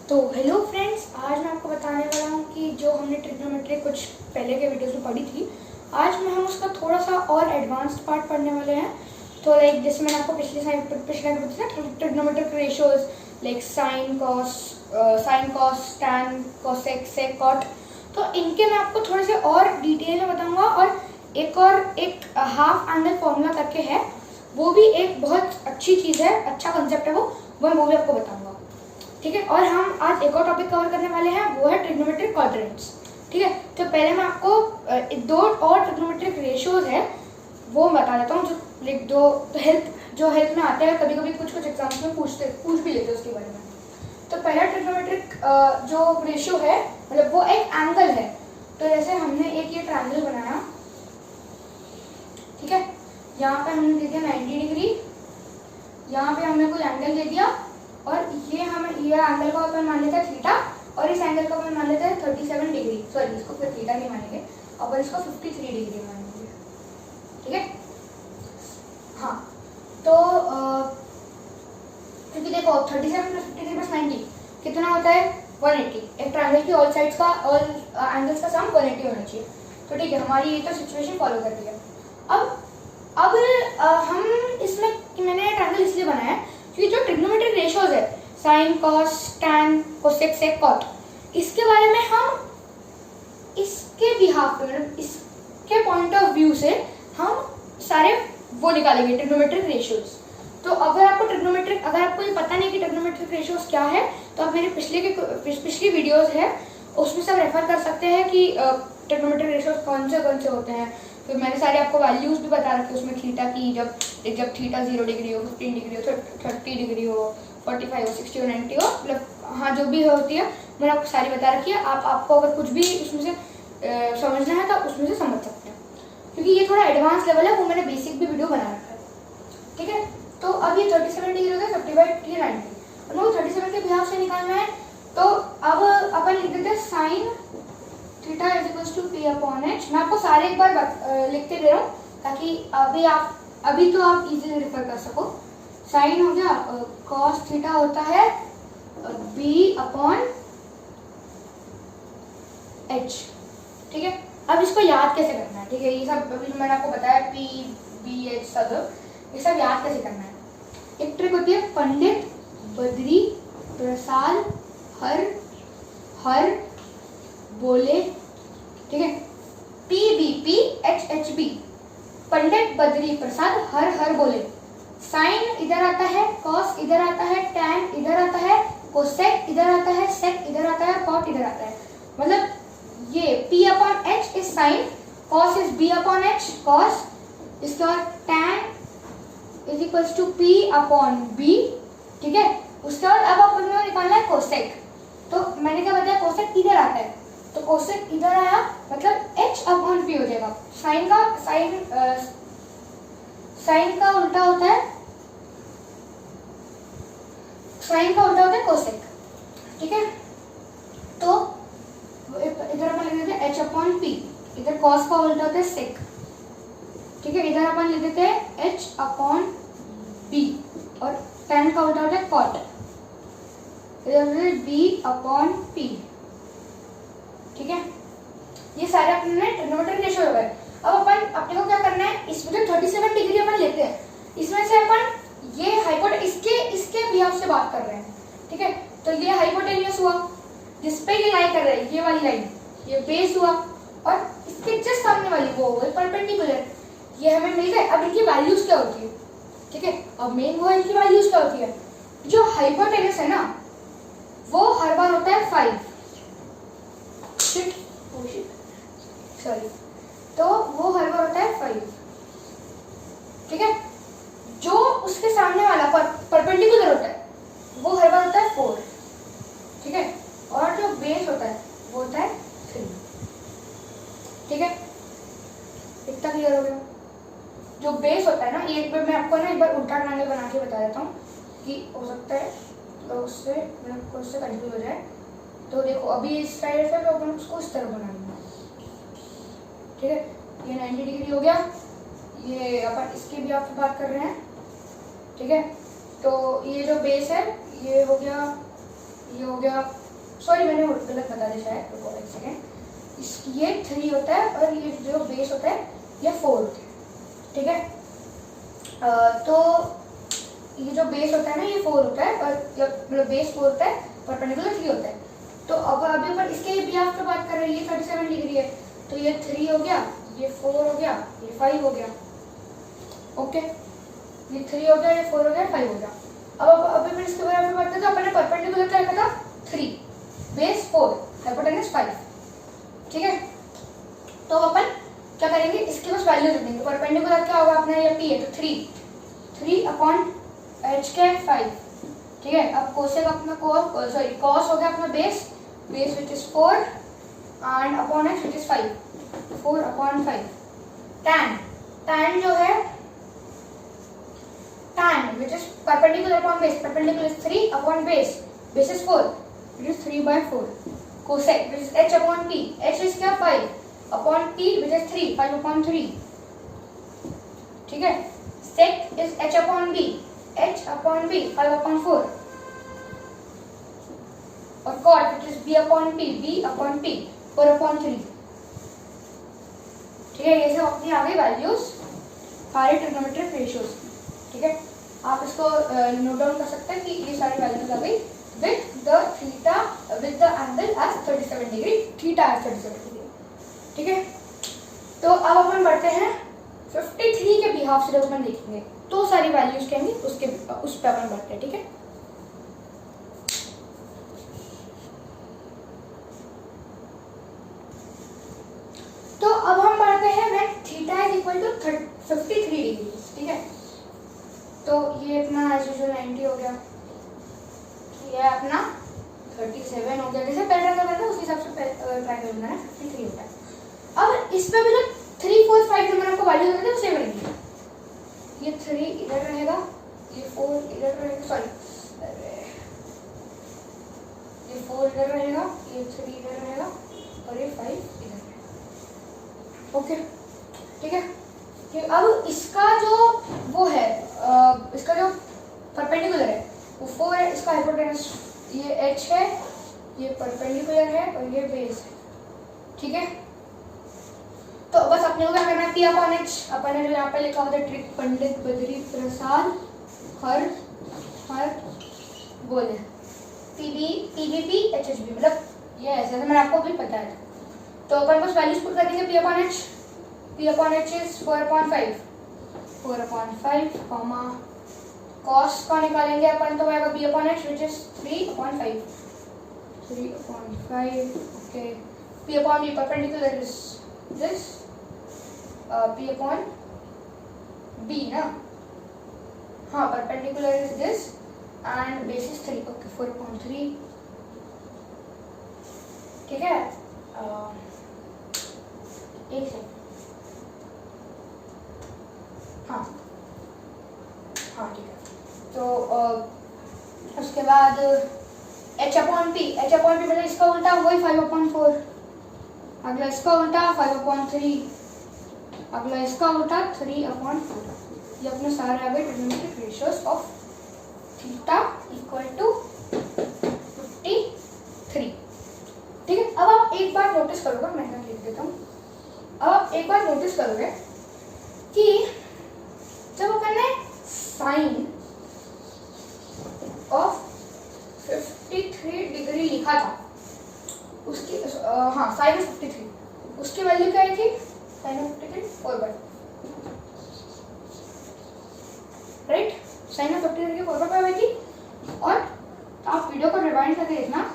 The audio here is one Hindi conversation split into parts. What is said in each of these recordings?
तो हेलो फ्रेंड्स, आज मैं आपको बताने वाला हूँ कि जो हमने ट्रिग्नोमेट्री कुछ पहले के वीडियोस में पढ़ी थी, आज में हम उसका थोड़ा सा और एडवांस्ड पार्ट पढ़ने वाले हैं। तो लाइक जैसे मैंने आपको पिछले बताया trigonometric ratios like sine cos tan cosec sec cot, तो इनके मैं आपको थोड़े से और डिटेल में बताऊंगा। और एक हाफ एंगल फॉर्मूला करके है, वो भी एक बहुत अच्छी चीज़ है, अच्छा कंसेप्ट है वो भी आपको बताऊंगा, ठीक है। और हम आज एक और टॉपिक कवर करने वाले हैं, वो है ट्रिग्नोमेट्रिक क्वाड्रेंट्स, ठीक है। तो पहले मैं आपको दो और ट्रिग्नोमेट्रिक रेशियोज है वो बता देता हूँ, जो लाइक जो हेल्प में आते हैं, कभी कभी कुछ एग्जाम्स में पूछ भी लेते हैं उसके बारे में। तो पहला ट्रिग्नोमेट्रिक जो रेशियो है, मतलब वो एक एंगल है। तो जैसे हमने एक ये ट्रायंगल बनाया, ठीक है, यहाँ पे हमने दे दिया 90 डिग्री, यहाँ पे हमने कोई एंगल दे दिया, और ये एंगल को अपन मान लेते हैं थीटा, और इस एंगल को अपन मान लेते हैं 37 डिग्री। सॉरी, इसको फिर थीटा नहीं मानेंगे, अपन इसको 53 डिग्री मानेंगे, ठीक है। हाँ, तो क्योंकि देखो 37 प्लस 53 प्लस 90 कितना होता है 180। एक ट्रायंगल की ऑल एंगल्स का सम 180 होना चाहिए। तो ठीक है, हमारी ये तो सिचुएशन फॉलो कर रही है। अब हम इसमें मैंने ट्रायंगल इसलिए बनाया है क्योंकि जो ट्रिग्नोमेट्रिक रेशियोज है, sine cos tan cosec sec cot, इसके बारे में हम इसके बिहाफ पे, मतलब इसके पॉइंट ऑफ व्यू से हम सारे वो निकालेंगे ट्रिग्नोमेट्रिक रेशियोज। तो अगर आपको ये पता नहीं कि ट्रिग्नोमेट्रिक रेशियोज क्या है, तो आप मेरे पिछली वीडियोस है उसमें सब रेफर कर सकते हैं कि ट्रिग्नोमेट्रिक रेशियोज कौन से होते हैं। फिर मैंने सारे आपको वैल्यूज भी बता रखे उसमें, थीटा की जब थीटा 0 डिग्री हो, 15 डिग्री हो, 30 डिग्री हो, 45 हो, 60 हो, 90 हो, मतलब हाँ जो भी होती है मैंने आपको सारी बता रखी है। आपको अगर कुछ भी उसमें से समझना है तो उसमें से समझ सकते हैं, क्योंकि ये थोड़ा एडवांस लेवल है, वो मैंने बेसिक भी वीडियो बना रखा है, ठीक है। तो अब ये 37 डिग्री हो गया, 50/3 90, और 37 के बिहाफ से निकालना है। तो अब अपन लिख देते हैं sine theta is equal to P upon H. मैं आपको सारे एक बार लिखते दे रहा हूँ ताकि अभी तो आप इजीली रेफर कर सको। साइन हो गया, कॉस थीटा होता है बी अपॉन एच, ठीक है। अब इसको याद कैसे करना है, ठीक है, ये सब अभी मैंने आपको बताया, पी बी एच सब ये सब याद कैसे करना है। एक ट्रिक होती है, पंडित बद्री प्रसाद हर बोले, ठीक है, P B P H H B, Pandit Badri Prasad हर बोले। साइन इधर आता है, कॉस इधर आता है, टैन इधर आता है, कोसेक इधर आता है, सेक इधर आता है, कॉट इधर आता है। मतलब ये P upon H is sine, cos is B upon H cos, इसके बाद tan is equal to P upon B, ठीक है। उसके बाद अब अपन को निकालना है कोसेक। तो मैंने क्या बताया, कोसेक इधर आता है, तो कोसेक इधर आया, मतलब h अपॉन p हो जाएगा। साइन का उल्टा होता है कोसेक, ठीक है। तो इधर अपन लिख देते हैं h अपॉन p, इधर कॉस का उल्टा होता है सेक, ठीक है। इधर अपन लिख देते हैं h अपॉन b, और tan का उल्टा होता है कॉट, इधर b अपॉन p, ठीक है। ये सारे अपने ट्रिग्नोमेट्रिक रेशियो हो गए। अब अपने को क्या करना है, इसमें जो 37 डिग्री अपन लेते हैं, इसमें से अपन ये इसके बिहाफ से बात कर रहे हैं, ठीक है। तो ये हाइपोटेन्यूस हुआ, जिसपे ये लाई कर रहे हैं, ये वाली लाइन, ये बेस हुआ, और इसके जस्ट सामने वाली वो परपेंडिकुलर, ये हमें मिल गए। अब इनकी वैल्यूज क्या होती है, ठीक है। अब मेन वो इनकी वैल्यूज क्या होती है, जो हाइपोटेन्यूस है ना, वो हर बार होता है 5, सॉरी, तो वो हर बार होता है 5, ठीक है। जो उसके सामने वाला परपेंडिकुलर होता है, वो हर बार होता है 4, ठीक है। और जो बेस होता है वो होता है 3, ठीक है। इतना क्लियर हो गया। जो बेस होता है ना, ये एक बार मैं आपको एक बार उल्टा ट्रायंगल बना के बता देता हूँ कि हो सकता है तो उससे कंफ्यूज हो जाए। तो देखो अभी इस साइड से तो अपन उसको इस तरह बनाएंगे, ठीक है। ये 90 डिग्री हो गया, ये अपन इसकी भी आप बात कर रहे हैं, ठीक है। तो ये जो बेस है ये हो गया ये हो गया, सॉरी मैंने गलत बता दिया शायद, रुको एक सेकेंड। ये 3 होता है और ये जो बेस होता है ये 4 होता है, ठीक है। तो ये जो बेस होता है ना ये 4 होता है, और मतलब बेस 4 होता है, परपेंडिकुलर 3 होता है। तो अब अभी ऊपर इसके बिहाफ पे बात कर रहे हैं, ये 37 डिग्री है, तो ये 3 हो गया, ये 4 हो गया, ये 5 हो गया, ओके। ये 3 हो गया, ये 4 हो गया, 5 हो गया। अब अभी फिर इसके बारे में बात करते हैं। अपने परपेंडिकुलर क्या लिखा था 3, बेस 4, हाइपोटेनस 5, ठीक है। तो अपन क्या करेंगे, इसके बस वैल्यू रख देंगे। परपेंडिकुलर क्या होगा अपना, ये p है तो 3 अपॉन h के 5, ठीक है। अब कोसेक अपना कॉस हो गया अपना base which is 4 and upon h which is 5, 4 upon 5। tan जो है tan which is perpendicular upon base, perpendicular is 3 upon base is 4, it is 3/4। cosec which is h upon p, h is क्या 5 upon p which is 3, 5 upon 3, ठीक है। sec is h upon b, 5 upon 4, और cot which is b upon p, 4 upon 3, ठीक है। ये सब अपनी आ गई वैल्यूज सारे ट्रिग्नोमेट्रिक रेशियोज, ठीक है। आप इसको नोट डाउन कर सकते हैं कि ये सारी वैल्यूज आ गई with the theta with the angle as 37 degree, theta as 37 degree, ठीक है। तो अब अपन बढ़ते हैं 53 के बिहाफ से, जब अपन देखेंगे तो सारी वैल्यूज के उसके उस पर अपन बढ़ते हैं, ठीक है। तो अब हम बढ़ते हैं when theta is equal to 53 degree, ठीक है। तो ये अपना एज यूजुअल 90 हो गया, ये अपना 37 हो गया, जैसे पहले का था उस हिसाब से ट्राई कर लेना है, 53 होता है। अब इसमें भी जो 3 4 5 जो मैंने आपको वैल्यू बताई वो सेम रहेंगी। ये 3 इधर रहेगा, ये 4 इधर रहेगा, सॉरी ये 4 इधर रहेगा, ये 3 इधर रहेगा और ये 5 इधर रहेगा, ओके, ठीक है। अब इसका जो वो है इसका जो परपेंडिकुलर है वो 4 है, इसका हाइपोटेनस ये h है, ये परपेंडिकुलर है और ये बेस है, ठीक है। तो बस अपने को क्या करना है, p अपॉन h, अपन ने जो यहाँ पे लिखा होता है ट्रिक पंडित बद्री प्रसाद हर बोले PVP HHB, मतलब ये ऐसे मैंने आपको भी पता है। तो अपन बस वैल्यूज पुट कर देंगे, p upon h is 4/5, comma cos का निकालेंगे अपन तो आएगा b upon h which is 3/5, okay. p upon b perpendicular is this, p upon b ना, हाँ perpendicular is this and base is 3, okay 4/3, ठीक है। एक सेकंड, हाँ ठीक है। तो उसके बाद h अपॉन p मतलब इसका उल्टा वही 5/4, अगला इसका उल्टा 5/3, अगला इसका उल्टा 3/4। ये अपने सारे आ गए trigonometric ratios of theta equal to 53, ठीक है। अब आप एक बार नोटिस करोगे, मैं यहाँ लिख देता हूँ। अब आप एक बार नोटिस करोगे कि जब अपन ने साइन ऑफ 53 डिग्री लिखा था, उसकी हाँ साइन ऑफ 53 उसकी वैल्यू क्या आई थी, sine of 53 4/, right. Sine of 53 की 4/5 आई थी। और आप वीडियो को रिवाइंड करके देखना,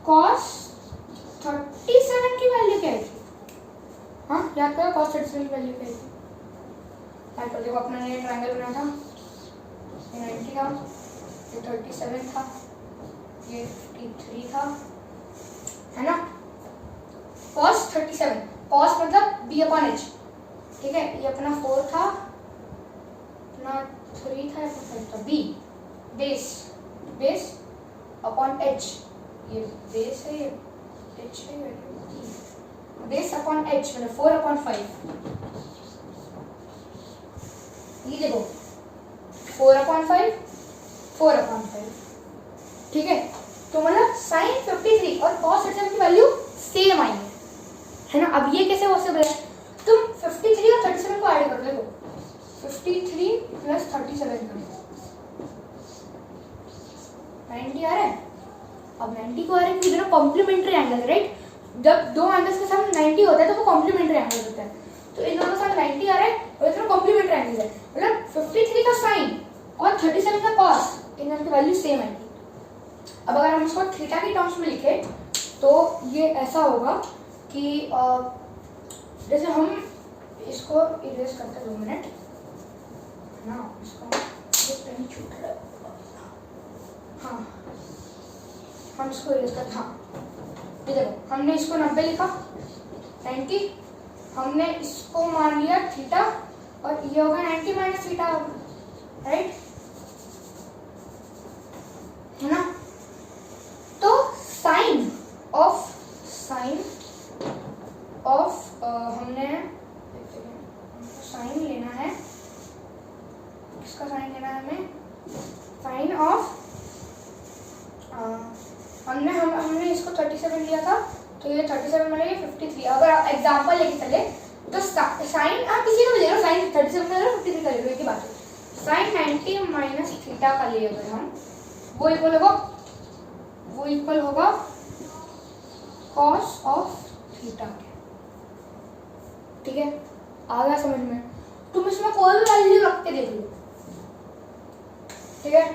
cos 37 की वैल्यू क्या आई थी, हाँ याद करो cos 37 की वैल्यू क्या आई थी। पर देखो अपना ने ट्रायंगल बनाया था, ये 90 था, ये 37 था, ये 53 था, है ना। cos 37, cos मतलब b अपॉन h, ठीक है। ये अपना 4 था, अपना 3 था, अपना 5 था, b बेस अपॉन h, ये बेस है, ये h है, बेस अपॉन h मतलब 4/5, ये देखो 4/5, ठीक है। तो मतलब साइन 53 और कॉस 37 की वैल्यू सेम आई है ना। अब ये कैसे पॉसिबल है, तुम 53 और 37 को ऐड करो, देखो 53 प्लस 37 करो 90 आ रहा है। अब 90 को आ रहा है क्योंकि कॉम्प्लीमेंट्री एंगल है, राइट। जब दो एंगल्स के साथ 90 होता है तो वो कॉम्प्लीमेंट्री एंगल होता है, तो इन दोनों के साथ 90 आ रहा है और इतना कॉम्प्लीमेंट्री एंगल है, मतलब 53 का साइन और 37 का कॉस, इन दोनों की वैल्यू सेम आएगी। अब अगर हम इसको थीटा की टर्म्स में लिखे तो ये ऐसा होगा कि जैसे हम इसको इरेज करते हैं 2 मिनट ना, इसको पेन छूट रहा है, हाँ हम इसको इरेज करते, हाँ ये देखो हमने इसको 90 लिखा 90, हमने इसको मान लिया थीटा और ये होगा 90 माइनस थीटा, राइट है ना। तो साइन ऑफ हमने साइन लेना है, इसका साइन लेना है हमें, साइन ऑफ हमने इसको 37 लिया था तो ये 37 में ये 53। अगर एग्जांपल लेके चले तो साइन आप किसी को भी ले लो, साइन 37 का ले लो 53 का ले लो, एक ही बात है। साइन 90 माइनस थीटा का लिए अगर हम वो इक्वल होगा कॉस ऑफ थीटा के, ठीक है आ गया समझ में। तुम इसमें कोई भी वैल्यू रख के देख लो, ठीक है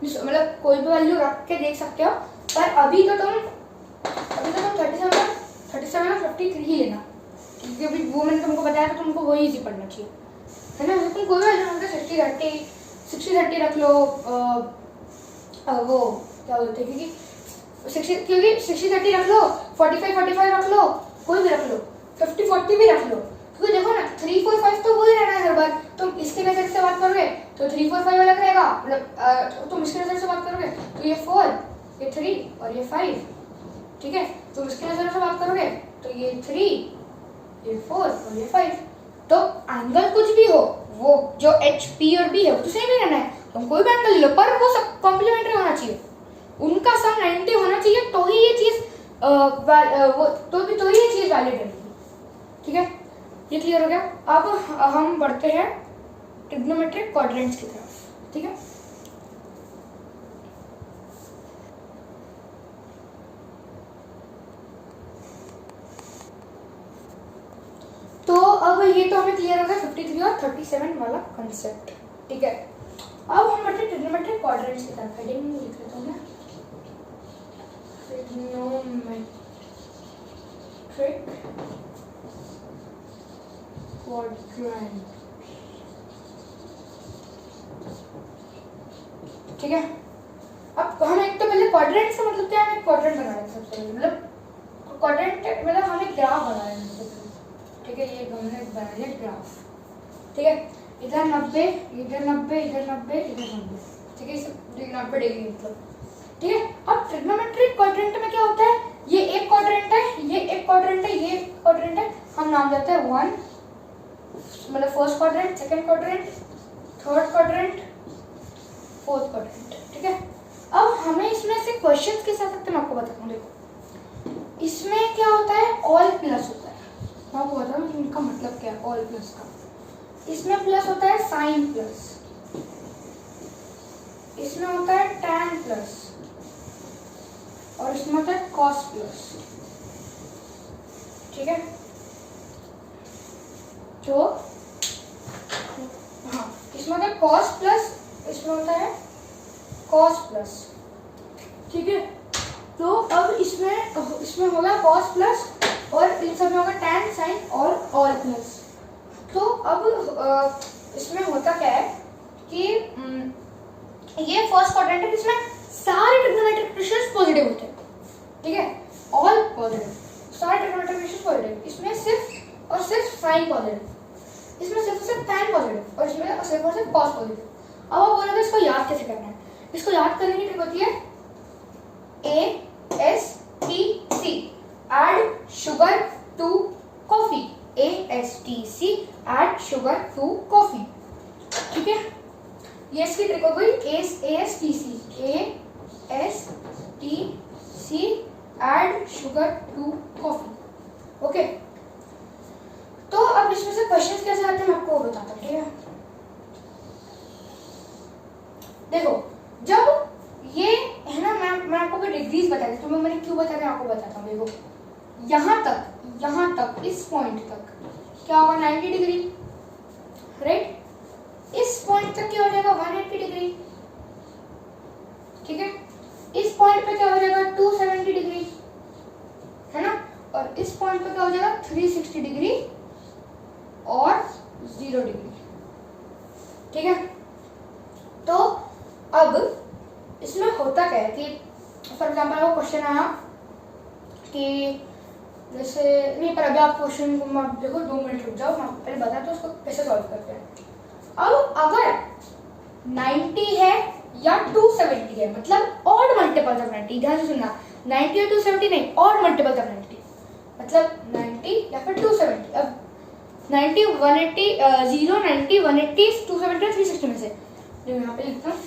मतलब कोई भी वैल्यू रख के देख सकते हो, पर अभी तो तुम 37 और 53 ही लेना, क्योंकि अभी वो मैंने तुमको बताया तो तुमको वही इजी पढ़ना चाहिए, है ना। तुम कोई भी वैल्यू रख लो, 60-30 रख लो, वो क्या बोलते हैं, क्योंकि 60-30 रख लो, 45-45 रख लो, कोई भी रख लो, 50-40 भी रख लो, क्योंकि देखो ना 3-4-5 तो वही रहना है हर बार। तुम इसके नजर से बात करोगे तो 3-4-5 अलग रहेगा, मतलब तुम इसके नजर से बात करोगे तो ये 4, ये 3 और ये 5, ठीक है। तुम इसके नजर से बात करोगे तो ये 3, ये 4 और ये 5। तो एंगल कुछ भी हो, वो जो एच पी और बी है वो तो सेम ही रहना है, तुम कोई भी एंगल ले लो, पर वो सब कॉम्प्लीमेंट्री होना चाहिए, उनका सम 90 होना चाहिए, तो ही ये चीज तो ही ये चीज वैलिड रहेगी, ठीक है। ये क्लियर हो गया। अब हम बढ़ते हैं ट्रिग्नोमेट्रिक क्वाड्रेंट्स की तरफ, ठीक है। तो अब ये तो हमें क्लियर हो गया 53 और 37 वाला कंसेप्ट, ठीक है। अब हम बढ़ते हैं ट्रिग्नोमेट्रिक क्वाड्रेंट्स की तरफ, हेडिंग में लिख लेता हूँ मैं, ट्रिग्नोमेट्रिक क्वाड्रेंट, ठीक है। अब हम एक तो पहले क्वाड्रेंट से मतलब क्या है, क्वाड्रेंट बना रहे हैं सबसे पहले, मतलब क्वाड्रेंट मतलब हम एक ग्राफ बना रहे हैं सबसे पहले, ठीक है। ये हमने बना लिया ग्राफ, ठीक है। इधर 90, इधर 90, इधर 90, इधर 90, ठीक है, 90 डिग्री मतलब, ठीक है। अब ट्रिग्नोमेट्रिक क्वाड्रेंट में क्या होता है, ये एक क्वाड्रेंट है, ये एक क्वाड्रेंट है, ये एक क्वाड्रेंट है, हम नाम देते हैं 1 मतलब first quadrant, second quadrant, third quadrant, fourth quadrant, ठीक है। अब हमें इसमें से क्वेश्चंस कैसे आ सकते हैं मैं आपको बताता हूँ। देखो इसमें क्या होता है, ऑल प्लस होता है, मैं आपको बता दूँ इनका मतलब क्या है ऑल प्लस का। इसमें प्लस होता है साइन प्लस, इसमें होता है टैन प्लस, और इसमें होता है कॉस प्लस, ठीक है। तो हाँ इसमें होता है कॉस प्लस, इसमें होता है कॉस प्लस, ठीक है। तो अब इसमें होगा कॉस प्लस और इन सब में होगा टैन साइन और ऑल प्लस। तो अब इसमें होता क्या है कि ये फर्स्ट क्वाड्रेंट है, इसमें सारे ट्रिग्नोमेट्रिक इक्वेशंस पॉजिटिव होते हैं, ठीक है, ऑल पॉजिटिव, सारे ट्रिग्नोमेट्रिक इक्वेशंस पॉजिटिव, इसमें सिर्फ और सिर्फ साइन पॉजिटिव, इसमें सिर्फ और सिर्फ टैन पॉजिटिव, और इसमें सिर्फ और सिर्फ कॉस पॉजिटिव। अब आप बोलोगे इसको याद कैसे करना है, इसको याद करने की ट्रिक होती है ASTC, add sugar to coffee, ASTC, add sugar to coffee, ठीक है। ये इसकी ट्रिक हो गई ASTC, ASTC sugar, 2 coffee. Okay, तो अब इसमें से क्वेश्चंस कैसे आते हैं मैं आपको बताता हूँ, ठीक है। देखो जब ये है ना, मैं आपको डिग्रीज बता दी, तुम्हें मैंने क्यों बताया, मैं आपको बताता हूँ। देखो यहाँ तक इस पॉइंट तक क्या होगा 90 डिग्री, राइट। इस पॉइंट तक क्या हो जाएगा 180 डिग्री, ठीक है। इस पॉइंट पे क्या हो जाएगा 270 डिग्री, है ना। और इस पॉइंट पे क्या हो जाएगा 360 डिग्री और 0 डिग्री, ठीक है। तो अब इसमें होता क्या है कि फॉर एग्जाम्पल वो क्वेश्चन आया कि जैसे नहीं, पर अभी आप क्वेश्चन को आप देखो, 2 मिनट रुक जाओ, मैं पहले बता तो उसको कैसे सॉल्व करते हैं। अब अगर 90 है या 270 है, मतलब ऑड मल्टीपल्स ऑफ 90, ध्यान से सुनना, 90 या 270 नहीं, ऑड मल्टीपल्स ऑफ 90, मतलब 90 या फिर 270। अब 90 180 0 90 180 270 360 में से जो यहाँ पे लिखता हूँ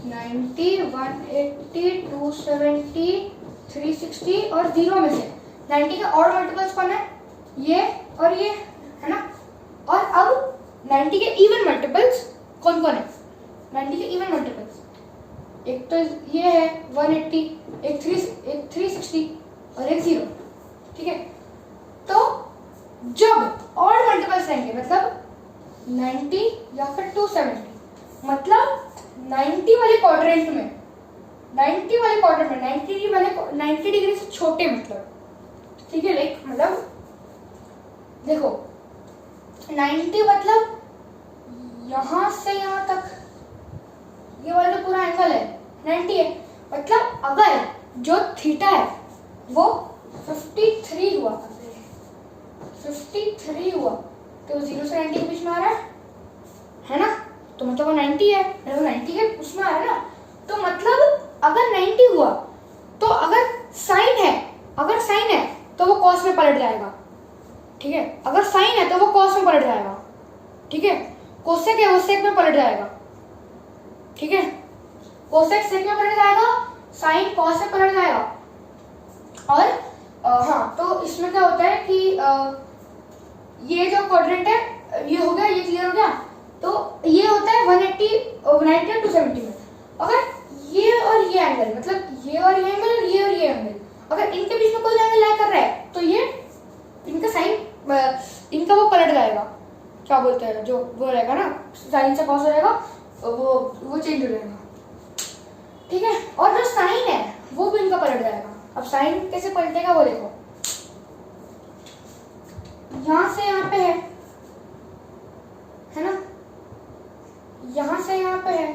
90 180 270 360 और 0 में से 90 के ऑड मल्टीपल्स कौन है, ये और ये, है ना। और अब 90 के इवन मल्टीपल्स कौन कौन है, 90 के इवन मल्टीपल्स एक तो ये है 180, एक 360 और एक 0, ठीक है। तो जब ऑड मल्टीपल्स रहेंगे, मतलब 90 या फिर 270, मतलब 90 वाले क्वाड्रेंट में 90 डिग्री से छोटे, मतलब ठीक है, लाइक मतलब देखो 90 मतलब यहाँ से यहाँ तक ये वाला जो पूरा एंगल है 90 है, मतलब अगर जो थीटा है वो 53 हुआ, 53 हुआ तो 0 से 90 के बीच में आ रहा है ना, तो मतलब वो 90 है, वो 90 के उसमें आ रहा है ना। तो मतलब अगर 90 हुआ तो अगर साइन है तो वो कॉस में पलट जाएगा, ठीक है। अगर साइन है तो वो कॉस में पलट जाएगा, ठीक है। कोसेक है वो सेक में पलट जाएगा, ठीक है। कोसेक सेक में पलट जाएगा, साइन कॉस में पलट जाएगा। और हाँ, तो इसमें क्या होता है कि ये जो क्वाड्रेंट है ये हो गया, ये क्लियर हो गया। तो ये होता है 180 90 और 270 में। अगर ये और ये एंगल, मतलब ये और ये एंगल और ये एंगल, अगर इनके बीच में कोई एंगल लाई कर रहा है तो ये इनका साइन, इनका वो पलट जाएगा, क्या बोलते हैं, जो वो रहेगा ना, साइन से कॉस हो जाएगा, वो चेंज हो जाएगा, ठीक है। और जो साइन है वो भी इनका पलट जाएगा। अब साइन कैसे पलटेगा वो देखो, यहां से यहाँ पे है ना, यहां से यहाँ पे है,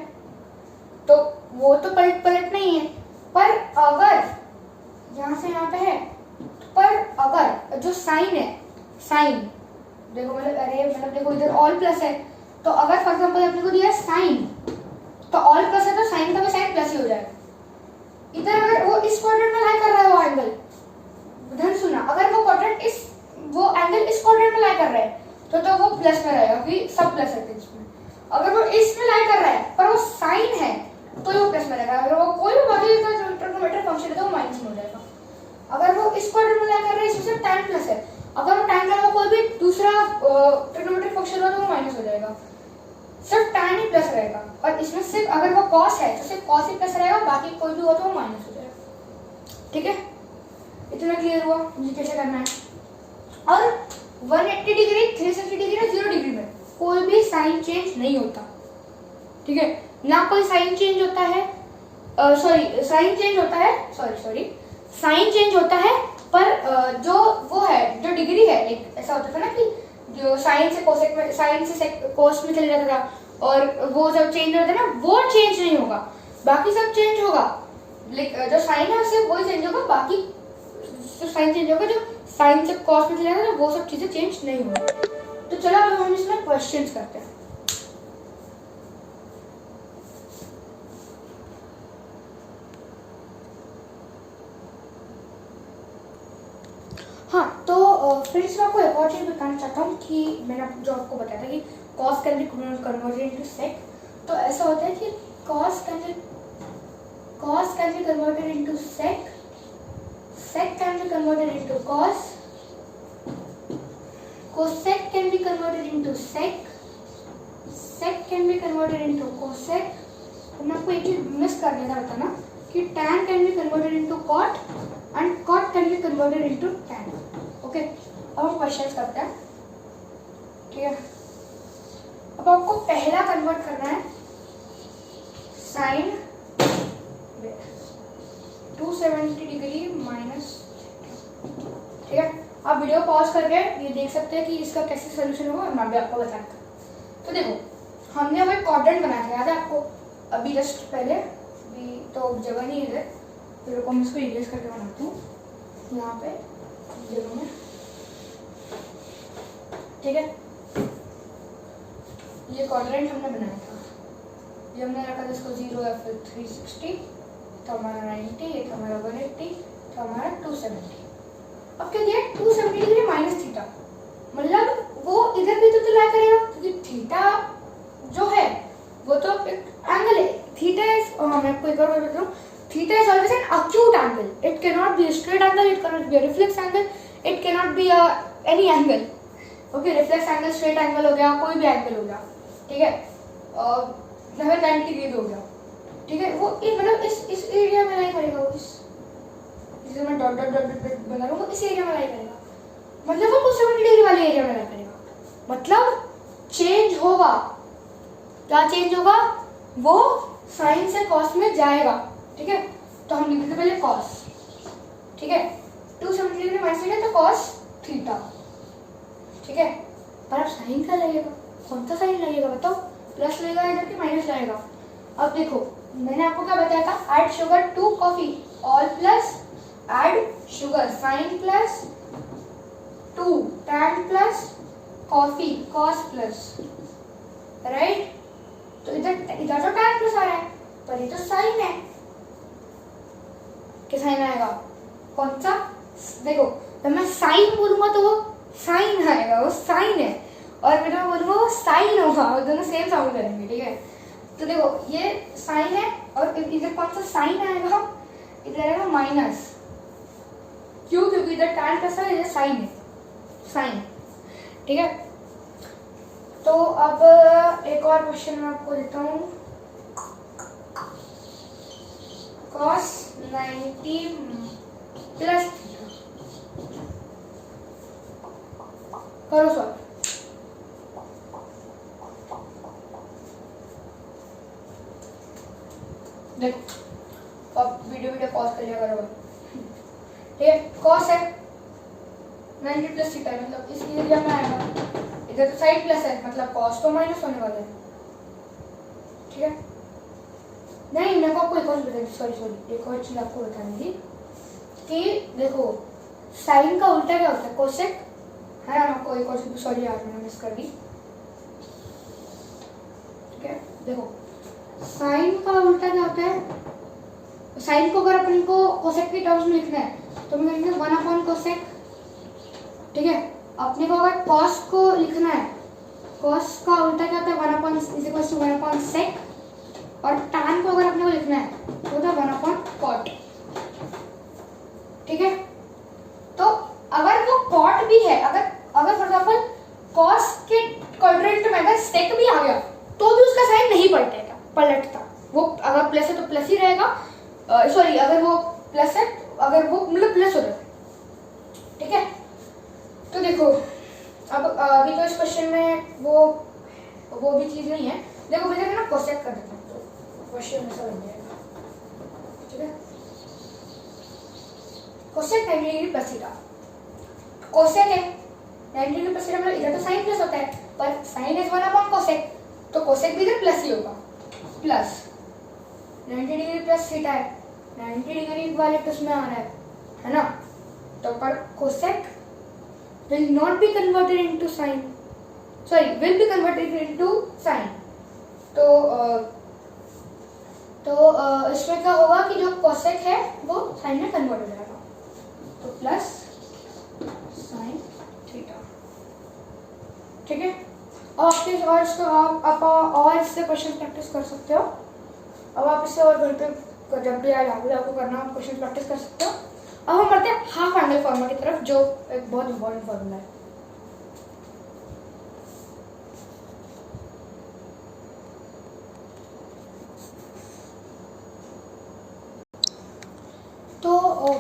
तो वो तो पलट नहीं है। पर अगर यहां से यहाँ पे है, पर अगर जो साइन है, साइन देखो, मतलब देखो इधर ऑल प्लस है, तो अगर फॉर एग्जांपल अपने को दिया साइन, तो ऑल प्लस है तो साइन का भी साइन प्लस ही हो जाएगा। इधर अगर वो इस क्वाड्रेंट में लाई कर रहा है वो एंगल, ध्यान सुनना, अगर वो क्वाड्रेंट वो एंगल इस क्वाड्रेंट में लाई कर रहा है तो वो प्लस में रहेगा, क्योंकि सब प्लस है इसमें। अगर वो इसमें लाई कर रहा है पर वो साइन है तो वो प्लस में रहेगा। अगर वो कोई भी बाकी का ट्रिग्नोमेट्रिक फंक्शन है तो वो माइनस में हो जाएगा। अगर वो इस क्वाड्रेंट में लाई कर रहा है, इसमें tan प्लस है, अगर वो tan का कोई भी दूसरा ट्रिग्नोमेट्रिक फंक्शन हो तो वो माइनस हो जाएगा, सिर्फ tan ही प्लस रहेगा। और इसमें सिर्फ अगर वो cos है तो सिर्फ cos ही प्लस रहेगा, बाकी कोई भी हो तो वो माइनस हो जाएगा, ठीक है। इतना क्लियर हुआ मुझे कैसे करना है। और 180 डिग्री 360 डिग्री और 0 डिग्री में कोई भी साइन चेंज नहीं होता, ठीक है, ना कोई साइन चेंज होता है, साइन चेंज होता है, पर जो वो है, जो डिग्री है, एक ऐसा होता था ना कि जो साइन से कोसेक में, साइन से कोस में चले जाता था, और वो जब चेंज होता है ना, वो चेंज नहीं होगा, बाकी सब चेंज होगा। जो साइन है सिर्फ वही चेंज होगा, बाकी जो साइन चेंज होगा, जो साइन से कॉस में चले जाता है वो सब चीजें चेंज नहीं होंगी। तो चलो अब हम इसमें क्वेश्चंस करते हैं। हाँ, तो फिर इसमें आपको एक और चीज बताना चाहता हूँ कि मैंने जो आपको बताया था कि cos can be converted into sec. तो ऐसा होता है कि cos can be converted into sec sec can be converted into cos, cosec can be converted into sec, sec can be converted into cosec। तो मैं आपको एक चीज मिस कर देना था ना कि tan can be converted into cot and cot can be converted into tan। Okay, अब हम क्वेश्चंस करते हैं, ठीक है। अब आपको पहला कन्वर्ट करना है साइन 270 डिग्री माइनस, ठीक है। आप वीडियो पॉज करके ये देख सकते हैं कि इसका कैसे सोल्यूशन होगा, मैं भी आपको बताऊंगा। तो देखो, हमने अब एक क्वाड्रेंट बनाया था, याद है आपको, अभी जस्ट पहले, अभी तो जगह नहीं है, फिर मैं इसको इरेज करके बनाती हूँ यहाँ पे जगह में, ठीक है। ये क्वाड्रेंट हमने बनाया था, ये हमने रखा था इसको 0 या फिर 360, तो हमारा 90, ये तो हमारा 180, तो हमारा 270। अब क्या दिया, 270 डिग्री माइनस थीटा, मतलब वो इधर भी तो लाई करेगा क्योंकि थीटा जो है वो तो एक एंगल है। थीटा इज, मैं आपको एक और बता दूं, theta is always an acute angle, it cannot be a straight angle, it cannot be a reflex angle, it cannot be a any angle। Okay, reflex angle, straight angle हो गया, कोई भी एंगल हो गया, ठीक है, 90 डिग्री हो गया, ठीक है। वो मतलब इस एरिया में लाई करेगा, वो जिसे मैं डॉट डॉट डॉट डॉट बना रहा हूँ, वो इस एरिया में लाई करेगा, मतलब वो 270 डिग्री वाले एरिया में लाई करेगा। मतलब चेंज होगा, क्या चेंज होगा, वो साइन से कॉस में जाएगा, ठीक है। तो हम लिख देते पहले कॉस, ठीक है, 270 डिग्री माइनस थीटा तो कॉस थीटा, ठीक है। पर अब साइन का लगेगा, कौन सा साइन लगेगा बताओ, प्लस लगेगा इधर के माइनस लगेगा। अब देखो, मैंने आपको क्या बताया था, add sugar to coffee, all plus add sugar, sine plus 2 tan plus coffee cos plus, right. तो इधर तो tan प्लस आ रहा है, पर ये तो साइन है, क्या साइन आएगा, कौन सा, देखो जब मैं साइन बोलूंगा तो वो साइन आएगा, वो साइन है, और फिर मैं बोलूंगा वो साइन होगा, वो दोनों सेम साउंड करेंगे, ठीक है। तो देखो ये साइन है, और इधर कौन सा साइन आएगा, इधर आएगा माइनस, क्यों, क्योंकि इधर tan प्लस है, इधर साइन है, साइन, ठीक है। तो अब एक और क्वेश्चन मैं आपको देता हूँ, cos 90 प्लस करो सॉल्व। देखो अब वीडियो पॉज कर लिया करो, ठीक है। cos है 90 प्लस थीटा, मतलब इस एरिया में आएगा, इधर तो साइड प्लस है, मतलब cos तो माइनस होने वाला है, ठीक है। नहीं, मैं आपको एक और बताऊँ, सॉरी एक और चीज आपको बतानी थी कि देखो साइन का उल्टा क्या होता है, कोसेक है, आपको एक और चीज, सॉरी यार मैंने मिस कर दी, ठीक है। देखो साइन का उल्टा क्या होता है, साइन को अगर अपन को कोसेक की टर्म्स में लिखना है तो मैं लिखेंगे 1 कोसेक, ठीक है। अपने को अगर कॉस को लिखना है, कॉस का उल्टा क्या होता है, 1 सेक, और tan को अगर अपने को लिखना है तो होता है 1 कॉट, ठीक है। तो अगर वो कॉट भी है, अगर फॉर एग्जांपल कॉस के क्वाड्रेंट में अगर सेक भी आ गया तो भी उसका साइन नहीं पलटता, वो अगर प्लस है तो प्लस ही रहेगा, सॉरी अगर वो प्लस है, अगर वो मतलब प्लस हो जाता है, ठीक है। तो देखो अब अभी तो इस क्वेश्चन में वो भी चीज नहीं है, देखो मुझे ना कोसेक कर देता हूँ, तो क्वेश्चन ऐसा बन जाएगा, ठीक है। Cosec 90 degree plus theta, cosec है 90 डिग्री प्लस थीटा, मतलब इधर तो साइन प्लस होता है, पर साइन इज 1 कोसेक, तो कोसेक भी इधर प्लस ही होगा, प्लस 90 डिग्री प्लस थीटा है, 90 डिग्री वाले प्लस में आ रहा है ना, तो पर cosec will not be converted into sine, sorry will be converted into sine। तो इसमें क्या होगा कि जो कोसेक है वो साइन में कन्वर्ट हो जाएगा, तो प्लस साइन थीटा, ठीक है। और इसको आप और इससे क्वेश्चन प्रैक्टिस कर सकते हो। अब आप इससे और घर पे जब भी आपको करना हो क्वेश्चन प्रैक्टिस कर सकते हो। अब हम बढ़ते हैं हाफ एंगल फॉर्मूला की तरफ, जो एक बहुत इंपॉर्टेंट फॉर्मूला है। तो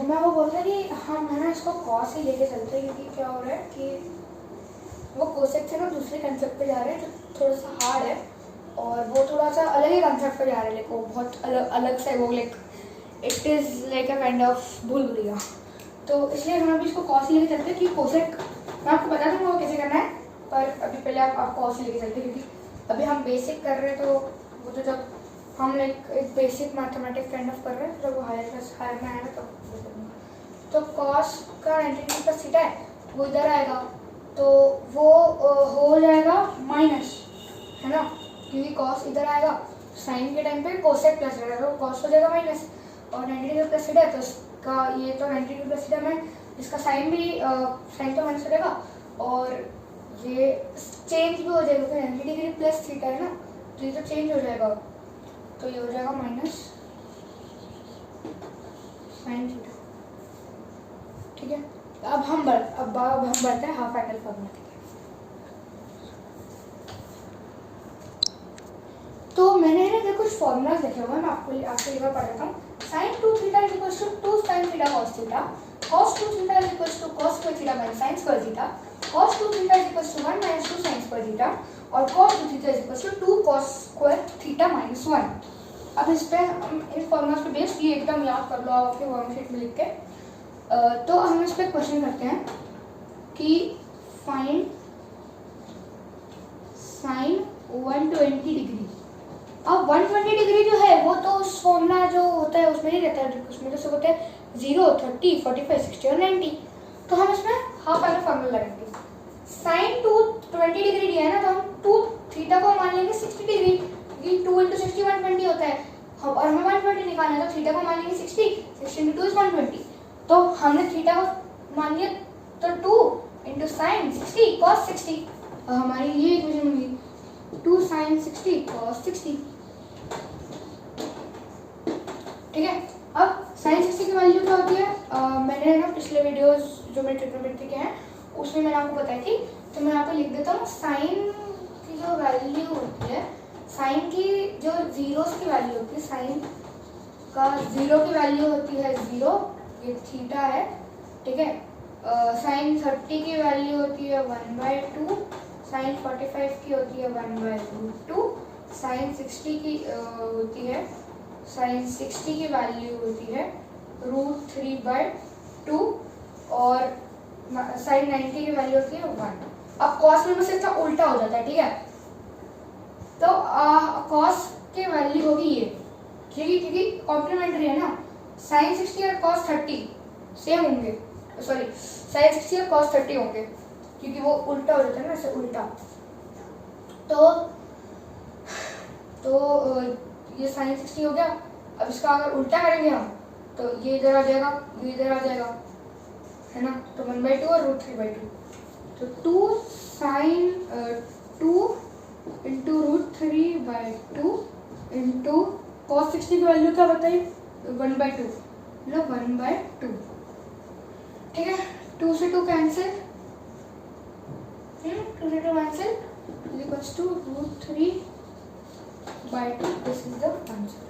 मैं वो बोल रहा कि हम है ना इसको कॉस ही लेके चलते हैं, क्योंकि क्या हो रहा है कि वो कोसेक से ना दूसरे कंसेप्ट पे जा रहे हैं जो थोड़ा सा हार्ड है, और वो थोड़ा सा अलग ही कंसेप्ट पे जा रहे हैं, लाइक वो बहुत अलग से, वो like it is like a kind of भूल भुलैया। तो इसलिए हम अभी इसको कॉस ही लेके चलते हैं कि कोसेक, मैं आपको बता दूँगा वो कैसे करना है, पर अभी पहले आप कॉस ही लेके चलते हैं, क्योंकि अभी हम बेसिक कर रहे हैं। तो वो तो जब हम लाइक एक बेसिक मैथमेटिक्स काइंड ऑफ कर रहे हैं, जब वो हायर में आएगा तब तो कॉस का 90 प्लस थीटा है वो इधर आएगा, तो वो हो जाएगा माइनस, है ना, क्योंकि कॉस इधर आएगा, साइन के टाइम पे कोसेक प्लस रहेगा, तो कॉस हो जाएगा माइनस, और 90 प्लस थीटा है तो इसका ये तो 90 प्लस थीटा में इसका साइन भी साइन तो माइनस हो जाएगा, और ये चेंज भी हो जाएगा, क्योंकि 90 डिग्री प्लस थीटा है ना, तो ये तो चेंज हो जाएगा, तो ये हो जाएगा माइनस साइन थीटा। ठीक है, अब हम बढ़ते हैं हाफ एंगल फॉर्मूला की। तो मैंने ना कुछ फॉर्मूलाज लिखे हुए हैं, मैं आपको एक बार पढ़ देता हूँ। sin 2 theta is equal to 2 sin theta cos theta, cos 2 theta is equal to cos square theta minus sin square theta, cos 2 theta is equal to 1 minus 2 sin square theta, और cos 2 theta is equal to 2 cos square theta minus 1। अब इस पे इन फॉर्मूलाज पे बेस्ड ये एकदम याद कर लो आप अपने वर्कशीट में लिख के। तो हम इस पर क्वेश्चन करते हैं कि फाइंड साइन 120 डिग्री। अब 120 डिग्री जो है वो तो उस फॉर्मूला जो होता है उसमें नहीं रहता है, उसमें तो सब होते हैं 0, 30, 45, 60 और 90। तो हम इसमें हाफ एंगल फॉर्मूला लगाएंगे। साइन 220 डिग्री दिया है ना, तो हम 2 थीटा को मान लेंगे 60 डिग्री, क्योंकि 2 × 60 120 होता है, और हमें 120 निकालना है, तो थीटा को मान लेंगे 60, 60 × 2 = 120। तो हमने थीटा को मान लिया, तो 2 × sin 60 cos 60, और हमारी ये इक्वेशन होगी 2 sin 60 cos 60। ठीक है, अब sin 60 की वैल्यू क्या होती है, मैंने ना पिछले वीडियोस जो मेरे ट्रिग्नोमेट्री के हैं उसमें मैंने आपको बताई थी, तो मैं यहाँ पे लिख देता हूँ। साइन की जो वैल्यू होती है, साइन की जो जीरोस की वैल्यू होती है, साइन का 0 की वैल्यू होती है 0, ये थीटा है। ठीक है, साइन 30 की वैल्यू होती है 1/2, साइन 45 की होती है 1/√2, साइन 60 की होती है, साइन 60 की वैल्यू होती है √3/2, और साइन 90 की वैल्यू होती है 1। अब कॉस में से इसका उल्टा हो जाता है। ठीक है, तो कॉस की वैल्यू होगी ये, क्योंकि कॉम्प्लीमेंट्री है ना, साइन 60 और cos 30 सेम होंगे, सॉरी साइन 60 और cos 30 होंगे, क्योंकि वो उल्टा हो जाता है ना, ऐसे उल्टा। तो ये साइन 60 हो गया। अब इसका अगर उल्टा करेंगे हम, तो ये इधर आ जाएगा, ये इधर आ जाएगा, है ना, तो 1/2 और √3/2, तो 2 sin 2 × √3/2 इंटू cos 60 की वैल्यू क्या बताइए, 1/2, मतलब 1/2। ठीक है, 2 से 2 कैंसिल, 2 से 2 cancel, equals to √3/2, this is the answer.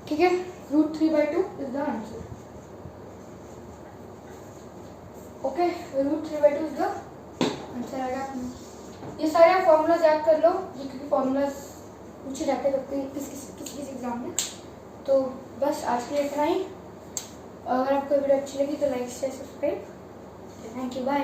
ठीक है, √3/2 is the answer. Okay, √3/2 is the answer आएगा। ये सारे आप फॉर्मूलाज याद कर लो, ये क्योंकि फॉर्मूलाज पूछे जाते हैं किस एग्जाम में। तो बस आज के लिए इतना ही। अगर आपको वीडियो अच्छी लगी तो like share subscribe. Thank you, bye.